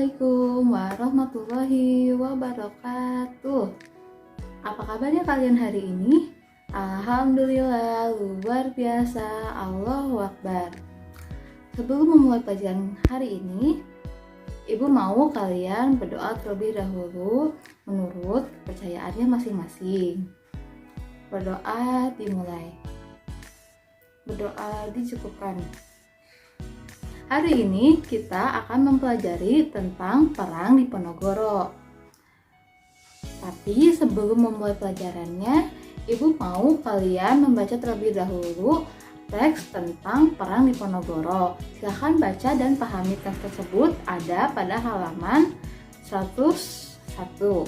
Assalamualaikum warahmatullahi wabarakatuh. Apa kabarnya kalian hari ini? Alhamdulillah, luar biasa, Allahu Akbar. Sebelum memulai pelajaran hari ini, Ibu mau kalian berdoa terlebih dahulu menurut kepercayaannya masing-masing. Berdoa dimulai. Berdoa dicukupkan. Hari ini kita akan mempelajari tentang Perang Diponegoro. Tapi sebelum memulai pelajarannya, Ibu mau kalian membaca terlebih dahulu teks tentang Perang Diponegoro. Silahkan baca dan pahami teks tersebut, ada pada halaman 101.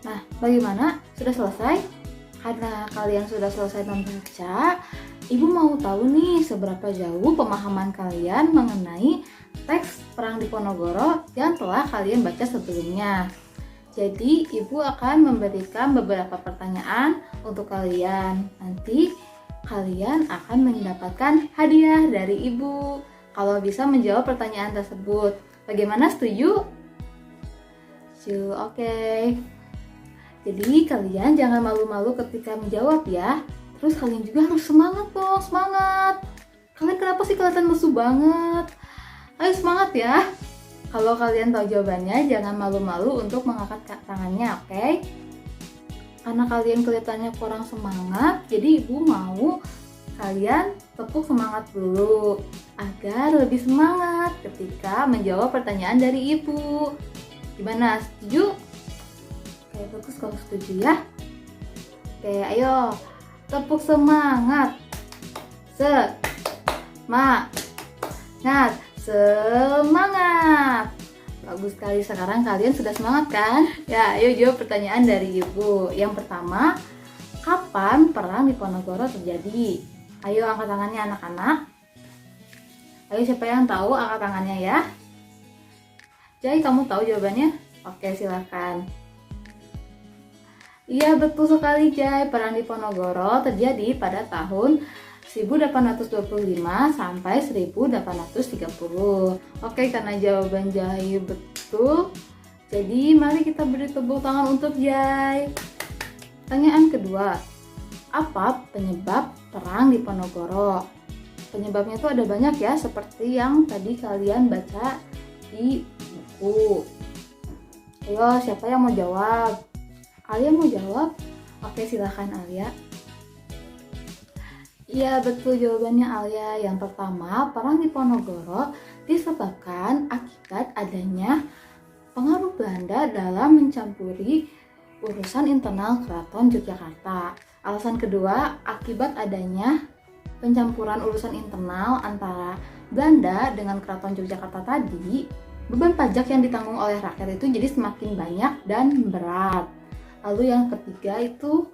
Nah, bagaimana? Sudah selesai? Karena kalian sudah selesai membaca, Ibu mau tahu nih seberapa jauh pemahaman kalian mengenai teks Perang Diponegoro yang telah kalian baca sebelumnya. Jadi Ibu akan memberikan beberapa pertanyaan untuk kalian. Nanti kalian akan mendapatkan hadiah dari Ibu kalau bisa menjawab pertanyaan tersebut. Bagaimana, setuju? Setuju, oke. Jadi kalian jangan malu-malu ketika menjawab ya. Terus kalian juga harus semangat dong, semangat. Kalian kenapa sih kelihatan lesu banget? Ayo semangat ya. Kalau kalian tahu jawabannya, jangan malu-malu untuk mengangkat tangannya, oke? Karena kalian kelihatannya kurang semangat, jadi Ibu mau kalian tepuk semangat dulu agar lebih semangat ketika menjawab pertanyaan dari Ibu. Gimana? Setuju? Oke, bagus kalau setuju ya. Oke, ayo. Tepuk semangat. Semangat. Bagus sekali, sekarang kalian sudah semangat kan? Ya, ayo jawab pertanyaan dari Ibu. Yang pertama, kapan Perang Diponegoro terjadi? Ayo angkat tangannya anak-anak. Ayo siapa yang tahu, angkat tangannya ya. Jai, kamu tahu jawabannya? Oke, silakan. Iya, betul sekali Jai. Perang Diponegoro terjadi pada tahun 1825 sampai 1830. Oke, karena jawaban Jai betul, jadi mari kita beri tepuk tangan untuk Jai. Pertanyaan kedua, apa penyebab Perang Diponegoro? Penyebabnya itu ada banyak ya, seperti yang tadi kalian baca di buku. Ayo, siapa yang mau jawab? Alia mau jawab? Oke, silahkan Alia. Iya, betul jawabannya Alia. Yang pertama, Perang Diponegoro disebabkan akibat adanya pengaruh Belanda dalam mencampuri urusan internal Keraton Yogyakarta. Alasan kedua, akibat adanya pencampuran urusan internal antara Belanda dengan Keraton Yogyakarta tadi, beban pajak yang ditanggung oleh rakyat itu jadi semakin banyak dan berat. Lalu yang ketiga itu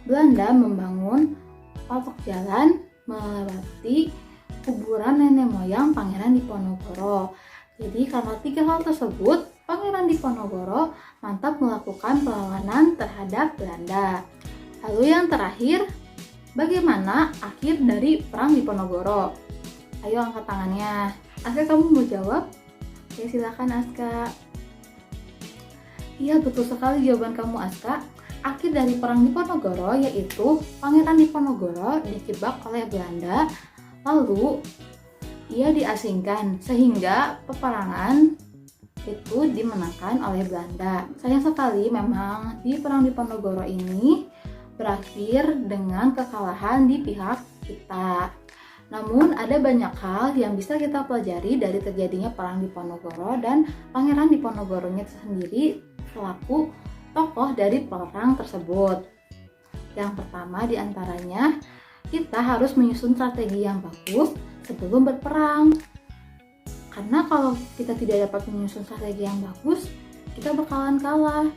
Belanda membangun patok jalan melewati kuburan nenek moyang Pangeran Diponegoro. Jadi karena tiga hal tersebut, Pangeran Diponegoro mantap melakukan perlawanan terhadap Belanda. Lalu yang terakhir, bagaimana akhir dari Perang Diponegoro? Ayo angkat tangannya. Aska, kamu mau jawab? Oke, silakan Aska. Iya, betul sekali jawaban kamu Aska. Akhir dari Perang Diponegoro yaitu Pangeran Diponegoro dijebak oleh Belanda, lalu ia diasingkan sehingga peperangan itu dimenangkan oleh Belanda. Sayang sekali memang di Perang Diponegoro ini berakhir dengan kekalahan di pihak kita. Namun ada banyak hal yang bisa kita pelajari dari terjadinya Perang Diponegoro dan Pangeran Diponegoronya sendiri selaku tokoh dari perang tersebut. Yang pertama diantaranya, kita harus menyusun strategi yang bagus sebelum berperang. Karena kalau kita tidak dapat menyusun strategi yang bagus, kita bakalan kalah.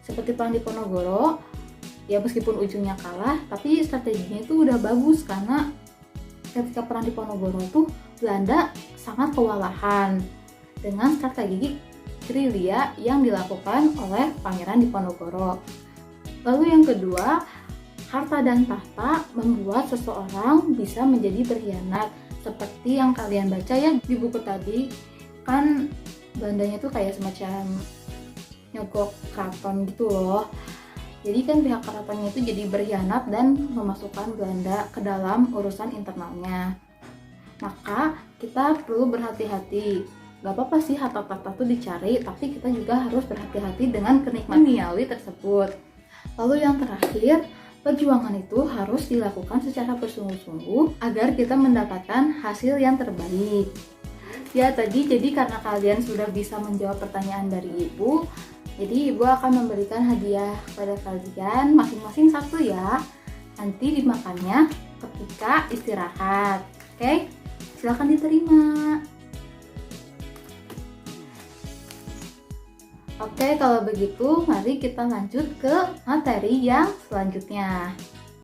Seperti Perang Diponegoro, ya meskipun ujungnya kalah, tapi strateginya itu udah bagus karena ketika Perang Diponegoro itu Belanda sangat kewalahan dengan strategi gerilya yang dilakukan oleh Pangeran Diponegoro. Lalu yang kedua, harta dan tahta membuat seseorang bisa menjadi berkhianat. Seperti yang kalian baca ya di buku tadi, kan Belandanya tuh kayak semacam nyogok keraton gitu loh. Jadi kan pihak keratonnya itu jadi berkhianat dan memasukkan Belanda ke dalam urusan internalnya. Maka kita perlu berhati-hati. Gak apa-apa sih harta tahta itu dicari, tapi kita juga harus berhati-hati dengan kenikmatan duniawi tersebut. Lalu yang terakhir, perjuangan itu harus dilakukan secara bersungguh-sungguh agar kita mendapatkan hasil yang terbaik. Ya tadi, jadi karena kalian sudah bisa menjawab pertanyaan dari Ibu, jadi Ibu akan memberikan hadiah kepada kalian masing-masing satu ya. Nanti dimakannya ketika istirahat. Oke? Silahkan diterima. Oke, kalau begitu mari kita lanjut ke materi yang selanjutnya.